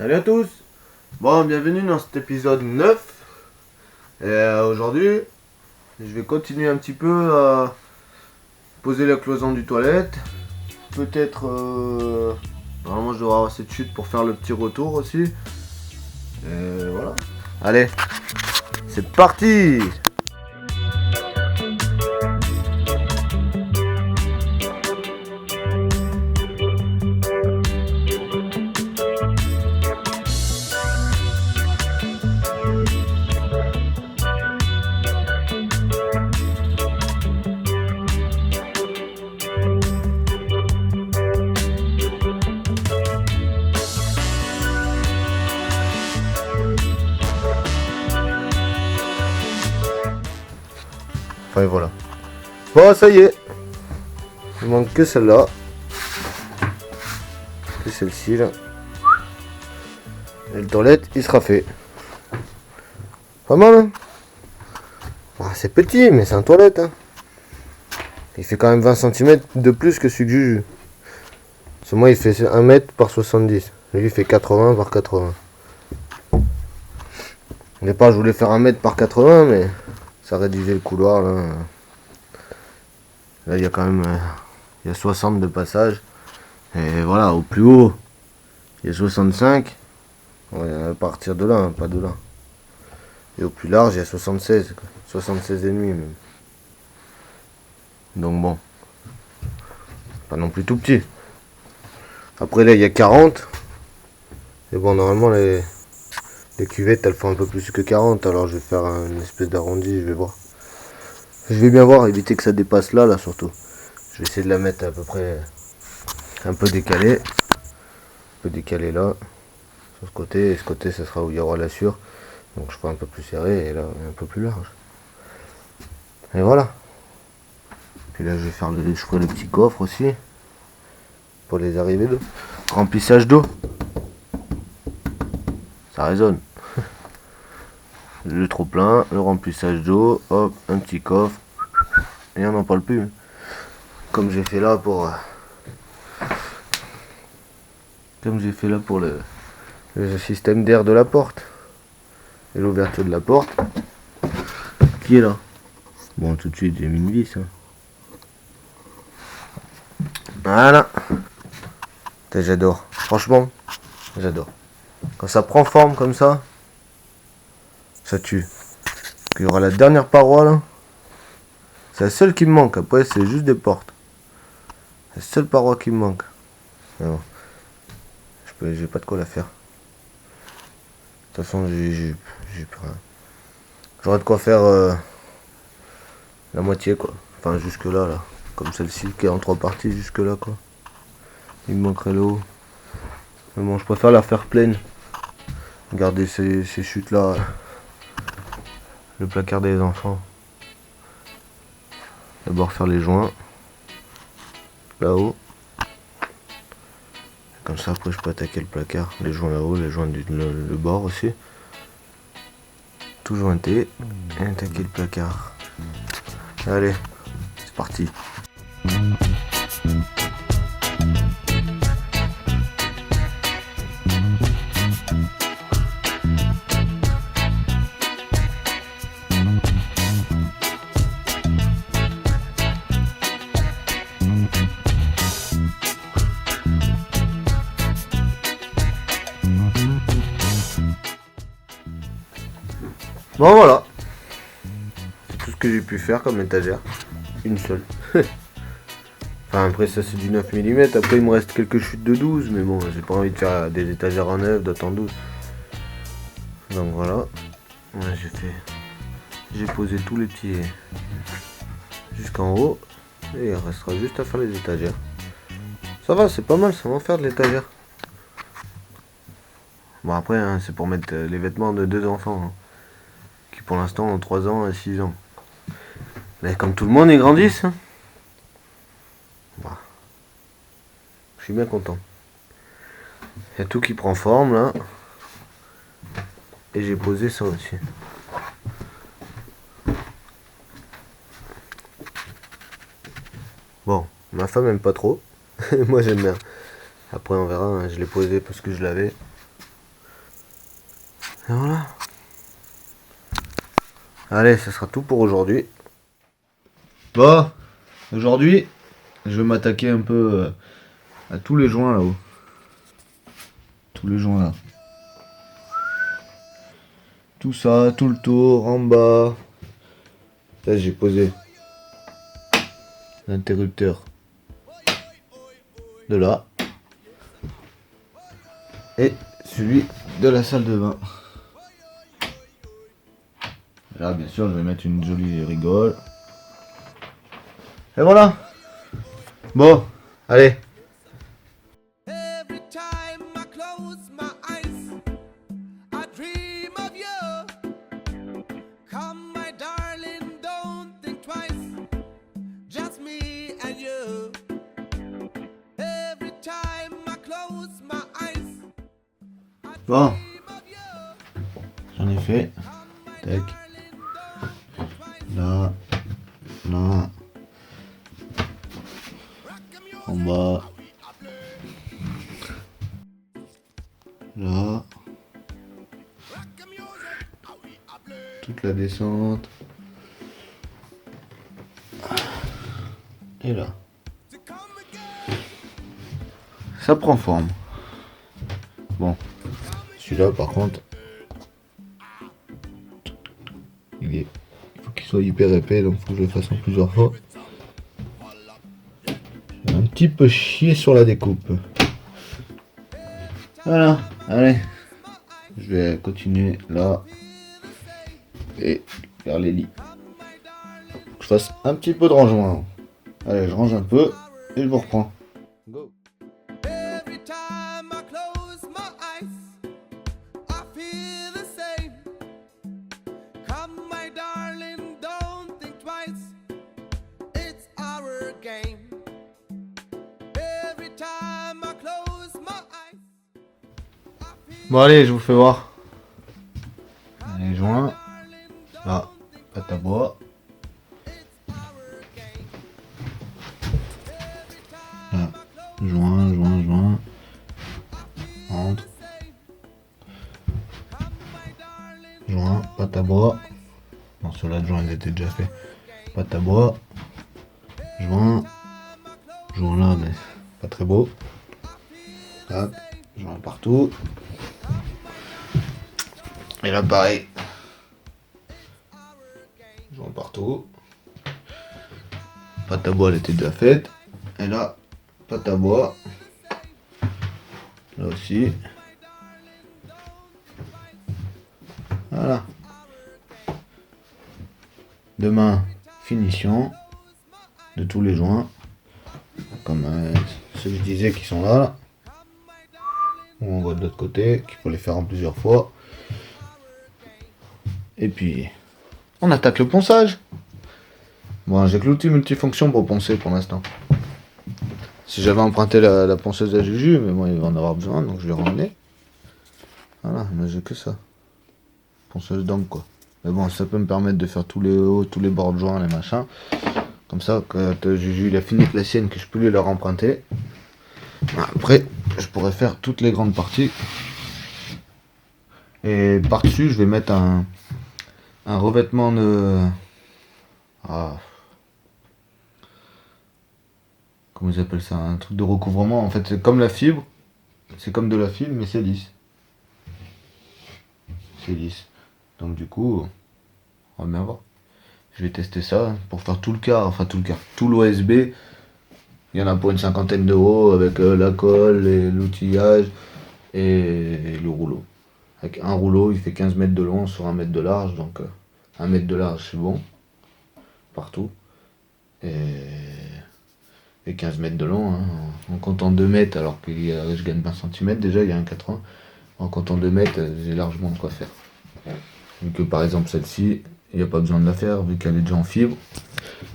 Salut à tous. Bon, bienvenue dans cet épisode 9. Et aujourd'hui, je vais continuer un petit peu à poser la cloison du toilette. Peut-être... normalement, je devrais avoir cette chute pour faire le petit retour aussi. Et voilà. Allez, c'est parti. Enfin voilà. Bon, ça y est. Il manque que celle-là. Que celle-ci là. Et le toilette, il sera fait. Pas mal, hein. Ah, c'est petit, mais c'est un toilette, hein. Il fait quand même 20 cm de plus que celui que Juju. Parce que moi, il fait 1 mètre par 70. Lui, il fait 80 par 80. Au départ, je voulais faire 1 mètre par 80, mais ça réduisait le couloir, là. Là, il y a quand même... il y a 60 de passage. Et voilà, au plus haut, il y a 65. Ouais, à partir de là, hein, pas de là. Et au plus large, il y a 76. 76 et demi, même. Donc bon. Pas non plus tout petit. Après, là, il y a 40. Et bon, normalement, les cuvettes, elles font un peu plus que 40. Alors, je vais faire une espèce d'arrondi, je vais voir. Je vais bien voir, éviter que ça dépasse là, surtout. Je vais essayer de la mettre à peu près un peu décalée. Un peu décalée là. Sur ce côté. Et ce côté, ça sera où il y aura la sûre. Donc, je ferai un peu plus serré et là, un peu plus large. Et voilà. Puis là, je ferai le petit coffre aussi. Pour les arrivées d'eau. Remplissage d'eau. Ça résonne. Le trop plein, le remplissage d'eau, hop, un petit coffre. Et on n'en parle plus. Comme j'ai fait là pour... le système d'air de la porte. Et l'ouverture de la porte. Qui est là. Bon, tout de suite, j'ai mis une vis. Hein. Voilà. J'adore. Franchement, j'adore. Quand ça prend forme comme ça, ça tue. Il y aura la dernière paroi là. C'est la seule qui me manque. Après, c'est juste des portes. C'est la seule paroi qui me manque. Non. J'ai pas de quoi la faire. De toute façon, j'ai plus rien. J'aurais de quoi faire la moitié quoi. Enfin, jusque là, là. Comme celle-ci qui est en 3 parties, jusque là quoi. Il me manquerait le haut. Mais bon, je préfère la faire pleine. Garder ces chutes là. Le placard des enfants. D'abord faire les joints. Là-haut. Comme ça après je peux attaquer le placard. Les joints là-haut, les joints le bord aussi. Tout jointer. Et attaquer le placard. Allez, c'est parti. Bon voilà. C'est tout ce que j'ai pu faire comme étagère. Une seule. Enfin après ça c'est du 9 mm. Après il me reste quelques chutes de 12. Mais bon j'ai pas envie de faire des étagères en 9, d'autres en 12. Donc voilà. Ouais, j'ai posé tous les pieds jusqu'en haut. Et il restera juste à faire les étagères. Ça va, c'est pas mal, ça va en faire de l'étagère. Bon après hein, c'est pour mettre les vêtements de 2 enfants. Hein. Qui pour l'instant ont 3 ans et 6 ans. Mais comme tout le monde, ils grandissent. Hein. Bah. Je suis bien content. Il y a tout qui prend forme là. Et j'ai posé ça aussi. Bon, ma femme aime pas trop. Moi j'aime bien. Après on verra, hein, je l'ai posé parce que je l'avais. Allez, ce sera tout pour aujourd'hui. Bon, aujourd'hui, je vais m'attaquer un peu à tous les joints là-haut. Tous les joints là. Tout ça, tout le tour, en bas. Là, j'ai posé l'interrupteur de là. Et celui de la salle de bain. Là, bien sûr, je vais mettre une jolie rigole. Et voilà. Bon, allez. Every time I close my eyes, I dream of you. Come, my darling, don't think twice. Just me and you. Every time I close my eyes, I Bon, dream of you. j'en ai fait. Tac. Là. Là. En bas. Là. Toute la descente. Et là. Ça prend forme. Bon. Celui-là, par contre, il faut qu'il soit hyper épais, donc il faut que je le fasse en plusieurs fois. J'ai un petit peu chier sur la découpe. Voilà, allez. Je vais continuer là. Et vers les lits. Faut que je fasse un petit peu de rangement. Allez, je range un peu et je vous reprends. Go. Every time I close my eyes, I feel the same. Come, my darling, don't think twice. It's our game. Every time I close my eyes, I feel Bon allez, je vous fais voir. Les joints. Là, pâte à bois. Là, joint. Entre. Joint, pâte à bois. Non, ceux-là de joint, ils étaient déjà faits. Pâte à bois. Joint là, mais pas très beau. Hop, joint partout. Et là, pareil. Joint partout. Pâte à bois, elle était déjà faite. Et là, pâte à bois. Là aussi. Voilà. Demain, finition de tous les joints. Comme ceux que je disais qui sont là. On voit de l'autre côté, qu'il faut les faire en plusieurs fois. Et puis, on attaque le ponçage. Bon, j'ai que l'outil multifonction pour poncer pour l'instant. Si j'avais emprunté la ponceuse à Juju, mais bon, il va en avoir besoin, donc je l'ai ramené. Voilà, mais j'ai que ça. Ponceuse d'angle, quoi. Mais bon, ça peut me permettre de faire tous les hauts, tous les bords de joints, les machins. Comme ça, quand Juju il a fini avec la sienne, que je peux lui leur emprunter. Après, je pourrais faire toutes les grandes parties. Et par-dessus, je vais mettre un revêtement de... Comment ils appellent ça? Un truc de recouvrement. En fait, c'est comme la fibre. C'est comme de la fibre, mais c'est lisse. C'est lisse. Donc du coup, on va bien voir. Je vais tester ça pour faire tout le quart. Enfin, tout le quart. Tout l'OSB. Il y en a pour une 50aine d'euros avec la colle, et l'outillage et le rouleau. Avec un rouleau, il fait 15 mètres de long sur 1 mètre de large. Donc 1 mètre de large, c'est bon. Partout. Et 15 mètres de long, hein, en comptant 2 mètres, alors que je gagne 20 cm déjà, il y a un 80. En comptant 2 mètres, j'ai largement de quoi faire. Vu que par exemple celle-ci, il n'y a pas besoin de la faire, vu qu'elle est déjà en fibre,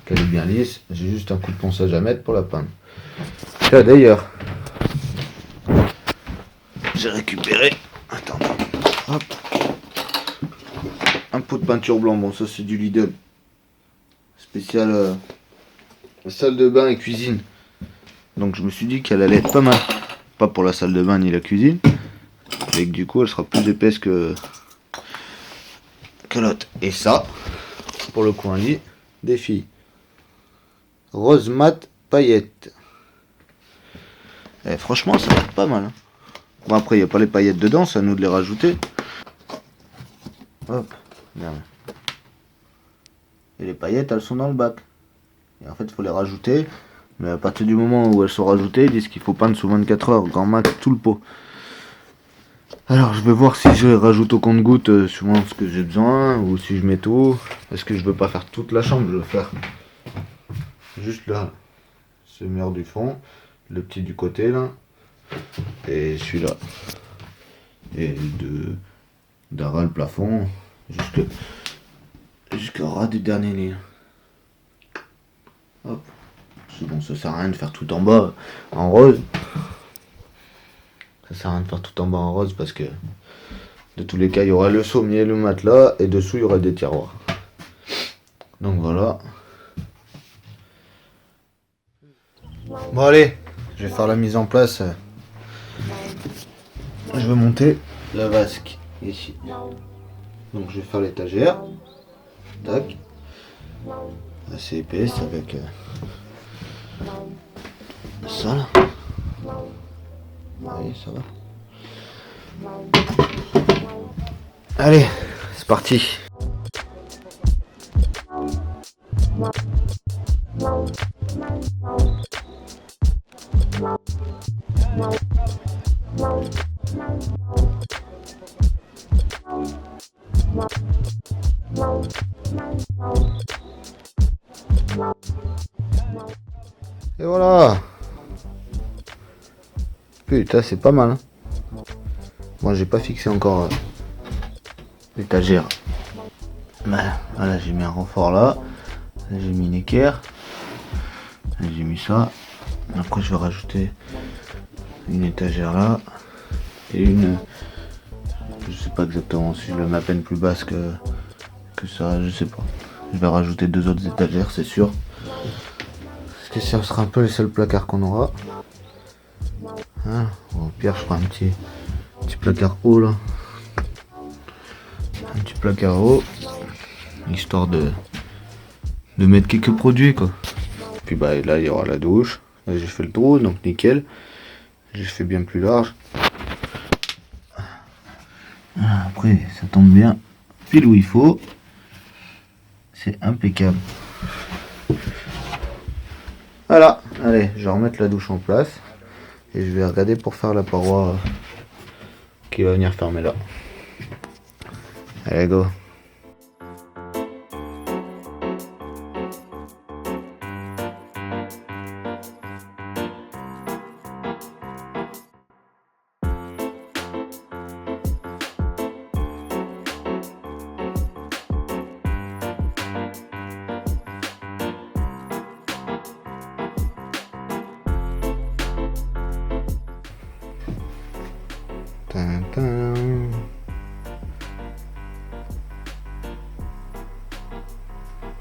qu'elle est bien lisse, j'ai juste un coup de ponçage à mettre pour la peindre. Là d'ailleurs, j'ai récupéré, attendez, hop, un pot de peinture blanc, bon ça c'est du Lidl, spécial salle de bain et cuisine. Donc je me suis dit qu'elle allait être pas mal. Pas pour la salle de bain ni la cuisine. Et que du coup elle sera plus épaisse que l'autre. Et ça, pour le coin lit des filles. Rose mat paillettes. Franchement, ça va être pas mal. Hein. Bon, après, il n'y a pas les paillettes dedans, c'est à nous de les rajouter. Hop, merde. Et les paillettes, elles sont dans le bac. Et en fait, il faut les rajouter. Mais à partir du moment où elles sont rajoutées, ils disent qu'il faut peindre sous 24 heures, grand max, tout le pot. Alors, je vais voir si je rajoute au compte-gouttes suivant ce que j'ai besoin, ou si je mets tout. Parce que je veux pas faire toute la chambre, je veux faire juste là. Ce mur du fond, le petit du côté là, et celui-là. Et d'arras le plafond, jusqu'au ras du dernier lit. Hop. C'est bon, ça sert à rien de faire tout en bas en rose. Ça sert à rien de faire tout en bas en rose parce que de tous les cas, il y aura le sommier, le matelas et dessous il y aura des tiroirs. Donc voilà. Bon allez, je vais faire la mise en place. Je vais monter la vasque ici. Donc je vais faire l'étagère. Tac. Assez épaisse avec ça là. Oui, ça va. Allez, c'est parti. Et voilà. Putain, c'est pas mal. Hein. Moi, j'ai pas fixé encore l'étagère. Voilà, j'ai mis un renfort là. Là, j'ai mis une équerre. Là, j'ai mis ça. Après, je vais rajouter une étagère là. Et une... Je sais pas exactement si je le mets à peine plus basse que ça, je sais pas. Je vais rajouter 2 autres étagères, c'est sûr. Parce que ça sera un peu les seuls placards qu'on aura. Hein, au pire, je ferai un petit placard haut là. Un petit placard haut. Histoire de mettre quelques produits quoi. Puis bah là, il y aura la douche. Là, j'ai fait le trou, donc nickel. J'ai fait bien plus large. Après, ça tombe bien pile où il faut. C'est impeccable. Voilà, allez, je vais remettre la douche en place. Et je vais regarder pour faire la paroi qui va venir fermer là. Allez, go. Tintin.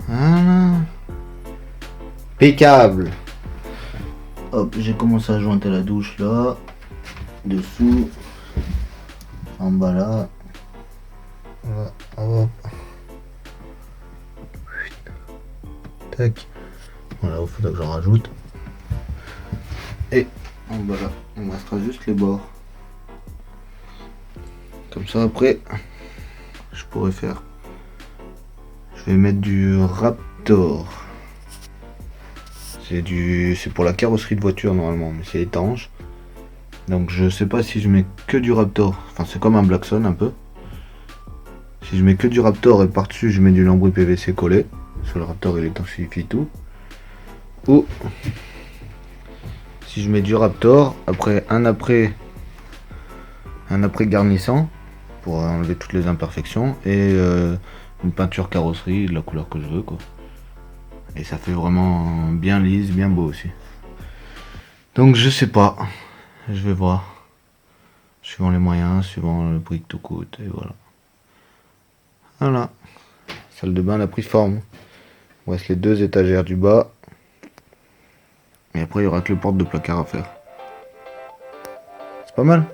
Voilà. Impeccable. Hop, j'ai commencé à jointer la douche là, dessous, en bas là. Voilà, hop. Tac. Voilà, il faudra que j'en rajoute. Et en bas là, il me restera juste les bords. Comme ça après, je pourrais faire. Je vais mettre du Raptor. C'est pour la carrosserie de voiture normalement, mais c'est étanche. Donc je sais pas si je mets que du Raptor. Enfin c'est comme un Blackson un peu. Si je mets que du Raptor et par-dessus je mets du lambris PVC collé. Sur le Raptor il étanchifie tout. Ou si je mets du Raptor, après un après garnissant pour enlever toutes les imperfections et une peinture carrosserie de la couleur que je veux quoi. Et ça fait vraiment bien lisse, bien beau aussi. Donc je sais pas, je vais voir. Suivant les moyens, suivant le prix que tout coûte et voilà. Voilà. Salle de bain elle a pris forme. Il reste les 2 étagères du bas. Et après il y aura que les portes de placard à faire. C'est pas mal.